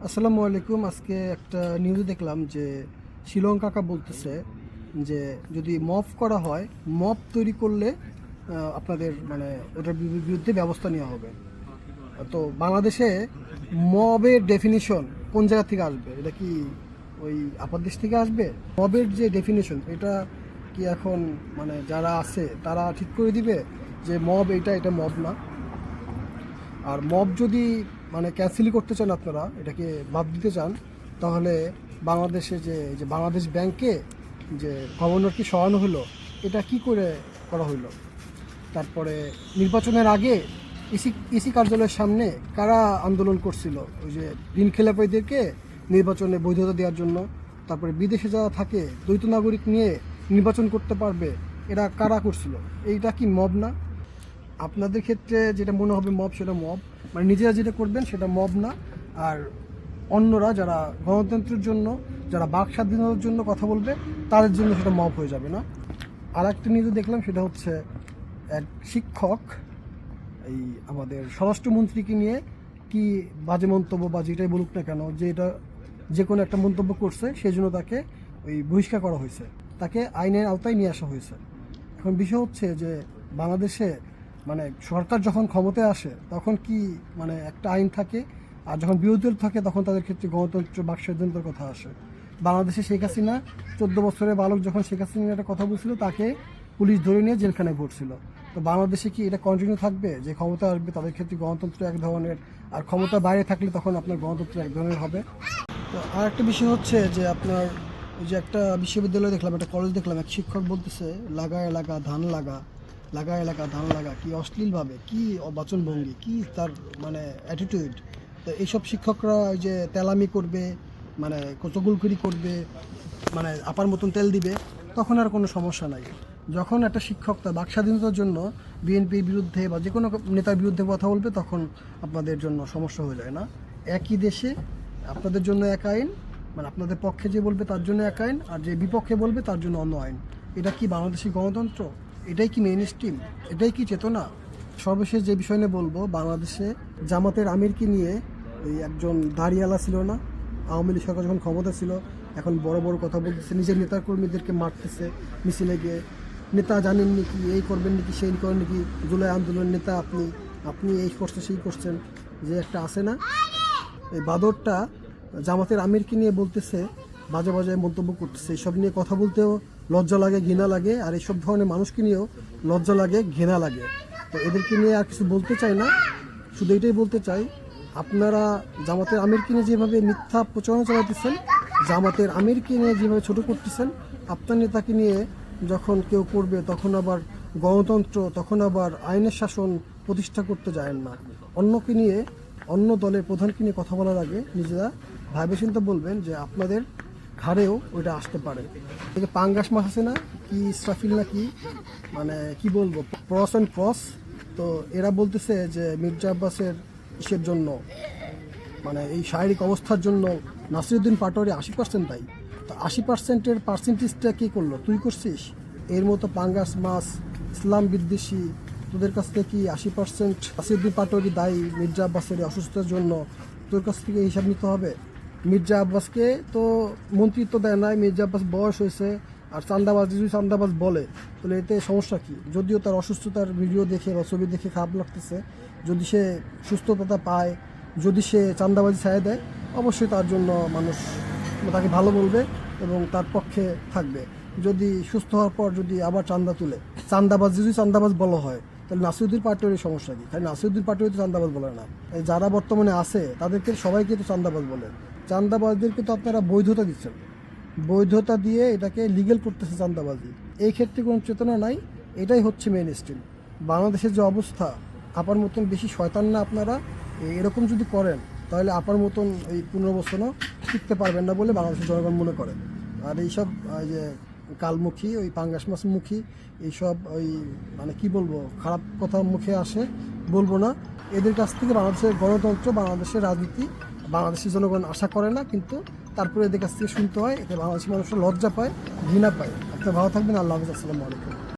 আসসালামু আলাইকুম। আজকে একটা নিউজে দেখলাম যে শ্রীলঙ্কা বলতেছে যে যদি মব করা হয়, মব তৈরি করলে আপনাদের মানে ওটার বিরুদ্ধে ব্যবস্থা নেওয়া হবে। তো বাংলাদেশে মবের ডেফিনিশন কোন জায়গা থেকে আসবে? এটা কি ওই আপার দেশ থেকে আসবে? মবের যে ডেফিনিশন এটা কি এখন মানে যারা আছে তারা ঠিক করে দিবে যে মব এটা মব না? আর মব যদি মানে ক্যান্সেলই করতে চান, আপনারা এটাকে বাদ দিতে চান, তাহলে বাংলাদেশে যে বাংলাদেশ ব্যাংকে যে গভর্নরকে সরানো হলো, এটা কি করে করা হইলো? তারপরে নির্বাচনের আগে ইসি কার্যালয়ের সামনে কারা আন্দোলন করছিল ওই যে ঋণ খেলাপিদেরকে নির্বাচনে বৈধতা দেওয়ার জন্য? তারপরে বিদেশে যারা থাকে দ্বৈত নাগরিক নিয়ে নির্বাচন করতে পারবে, এরা কারা করছিল? এইটা কি মব না? আপনাদের ক্ষেত্রে যেটা মনে হবে মব, সেটা মব, মানে নিজেরা যেটা করবেন সেটা মব না। আর অন্যরা যারা গণতন্ত্রের জন্য, যারা বাক স্বাধীনতার জন্য কথা বলবে, তাদের জন্য সেটা মব হয়ে যাবে না। আর একটা নিউজ দেখলাম, সেটা হচ্ছে এক শিক্ষক এই আমাদের স্বরাষ্ট্রমন্ত্রীকে নিয়ে কি বাজে মন্তব্য বা যেটাই বলুক না কেন, যে এটা যে কোনো একটা মন্তব্য করছে, সেই জন্য তাকে ওই বহিষ্কার করা হয়েছে, তাকে আইনের আওতায় নিয়ে আসা হয়েছে। এখন বিষয় হচ্ছে যে বাংলাদেশে মানে সরকার যখন ক্ষমতায় আসে তখন কি মানে একটা আইন থাকে, আর যখন বিরোধী দল থাকে তখন তাদের ক্ষেত্রে গণতন্ত্র বাক স্বাধীনতার কথা আসে। বাংলাদেশে শেখ হাসিনা 14 বছরের বালক যখন শেখ হাসিনা একটা কথা বলছিল, তাকে পুলিশ ধরে নিয়ে জেলখানায় ভরছিল। তো বাংলাদেশে কি এটা কন্টিনিউ থাকবে যে ক্ষমতা আসবে তাদের ক্ষেত্রে গণতন্ত্র এক ধরনের, আর ক্ষমতা বাইরে থাকলে তখন আপনার গণতন্ত্র এক ধরনের হবে? তো আর একটা বিষয় হচ্ছে যে আপনার ওই যে একটা বিশ্ববিদ্যালয় দেখলাম, একটা কলেজ দেখলাম, এক শিক্ষক বলতেছে লাগা এলাকা ধান লাগা, লাগা এলাকা ধান লাগা। কি অশ্লীলভাবে, কি অবাচনভঙ্গি, কি তার মানে অ্যাটিটিউড! তো এইসব শিক্ষকরা ওই যে তেলামি করবে, মানে চগুলখুরি করবে, মানে আপার মতন তেল দিবে, তখন আর কোনো সমস্যা নাই। যখন একটা শিক্ষক তার বাক স্বাধীনতার জন্য বিএনপির বিরুদ্ধে বা যে কোনো নেতার বিরুদ্ধে কথা বলবে, তখন আপনাদের জন্য সমস্যা হয়ে যায় না? একই দেশে আপনাদের জন্য এক আইন, মানে আপনাদের পক্ষে যে বলবে তার জন্য এক আইন, আর যে বিপক্ষে বলবে তার জন্য অন্য আইন। এটা কি বাংলাদেশি গণতন্ত্র? এটাই কি মেইন স্ট্রিম? এটাই কি চেতনা? সর্বশেষ যে বিষয় নিয়ে বলবো, বাংলাদেশে জামাতের আমিরকে নিয়ে ওই একজন দাঁড়িয়ালা ছিল না, আওয়ামী লীগ সরকার যখন ক্ষমতা ছিল, এখন বড় বড় কথা বলতেছে, নিজের নেতা কর্মীদেরকে মারতেছে মিছিলে গিয়ে। নেতা জানেন নাকি, এই করবেন নাকি, সেই করেন নাকি, জুলাই আন্দোলনের নেতা আপনি, আপনি এই করছেন সেই করছেন, যে একটা আছে না, এই বাদরটা জামাতের আমিরকে নিয়ে বলতেছে, বাজে বাজে মন্তব্য করতেছে। এইসব নিয়ে কথা বলতেও লজ্জা লাগে, ঘৃণা লাগে, আর এইসব ধরনের মানুষকে নিয়েও লজ্জা লাগে, ঘৃণা লাগে। তো এদেরকে নিয়ে আর কিছু বলতে চাই না, শুধু এটাই বলতে চাই, আপনারা জামাতের আমিরকে নিয়ে যেভাবে মিথ্যা প্রচারণা চালাতেছেন, জামাতের আমিরকে নিয়ে যেভাবে ছোট করতেছেন, আপনার নেতাকে নিয়ে যখন কেউ করবে তখন আবার গণতন্ত্র, তখন আবার আইনের শাসন প্রতিষ্ঠা করতে যায় না। অন্যকে নিয়ে, অন্য দলের প্রধানকে নিয়ে কথা বলার আগে নিজেরা ভাবে চিন্তে বলবেন যে আপনাদের ঘাড়েও ওইটা আসতে পারে। এই যে পাঙ্গাস মাছ আছে না, কি ইসরাফিল না কি, মানে কি বলবো, প্রস অ্যান্ড প্রস। তো এরা বলতেছে যে মির্জা আব্বাসের ইসের জন্য, মানে এই শারীরিক অবস্থার জন্য নাসিরুদ্দিন পাটোয়ারি 80% দায়ী। তো 80%-এর পার্সেন্টেজটা কী করলো? তুই করছিস? এর মতো পাঙ্গাস মাছ, ইসলাম বিদ্বেষী, তোদের কাছ থেকে কি 80% নাসিরুদ্দিন পাটোয়ারি দায়ী মির্জা আব্বাসের অসুস্থতার জন্য? তোর কাছ থেকে হিসাব নিতে হবে। মির্জা আব্বাসকে তো মন্ত্রিত্ব দেয় নাই, মির্জা আব্বাস বয়স হয়েছে। আর চান্দাবাজ যদি চান্দাবাজ বলে, তাহলে এতে সমস্যা কী? যদিও তার অসুস্থতার ভিডিও দেখে বা ছবি দেখে খারাপ লাগতেছে, যদি সে সুস্থতা পায়, যদি সে চান্দাবাজি ছায়া দেয়, অবশ্যই তার জন্য মানুষ তাকে ভালো বলবে এবং তার পক্ষে থাকবে। যদি সুস্থ হওয়ার পর যদি আবার চান্দা তুলে, চান্দাবাজ যদি চান্দাবাজ বলা হয়, তাহলে নাসিরুদ্দিন পাটোয়ারির সমস্যা কী? খালি নাসিরুদ্দিন পাটোয়ারি তো চান্দাবাজ বলে না, এই যারা বর্তমানে আছে তাদেরকে সবাইকে তো চান্দাবাজ বলে। চান্দাবাজদেরকে তো আপনারা বৈধতা দিচ্ছেন, বৈধতা দিয়ে এটাকে লিগেল করতেছে চান্দাবাজি। এই ক্ষেত্রে কোনো চেতনা নাই। এটাই হচ্ছে মেইন স্ট্রিম। বাংলাদেশের যে অবস্থা, আপার মতন বেশি শয়তান না আপনারা। এরকম যদি করেন তাহলে আপার মতন এই 15 বছরও টিকতে পারবেন না বলে বাংলাদেশের জনগণ মনে করে। আর এইসব যে কালমুখী, ওই পাঙ্গাস মাছমুখী, এইসব ওই মানে কি বলবো, খারাপ কথা মুখে আসে, বলবো না। এদের কাছ থেকে বাংলাদেশের গণতন্ত্র, বাংলাদেশের রাজনীতি বাংলাদেশের জনগণ আশা করে না, কিন্তু তারপরে এদের কাছ থেকে শুনতে হয়। এতে বাংলাদেশের মানুষরা লজ্জা পায়, ঘৃণা পায়। আপনি ভালো থাকবেন। আল্লাহ হাফিজ। আসসালামু আলাইকুম।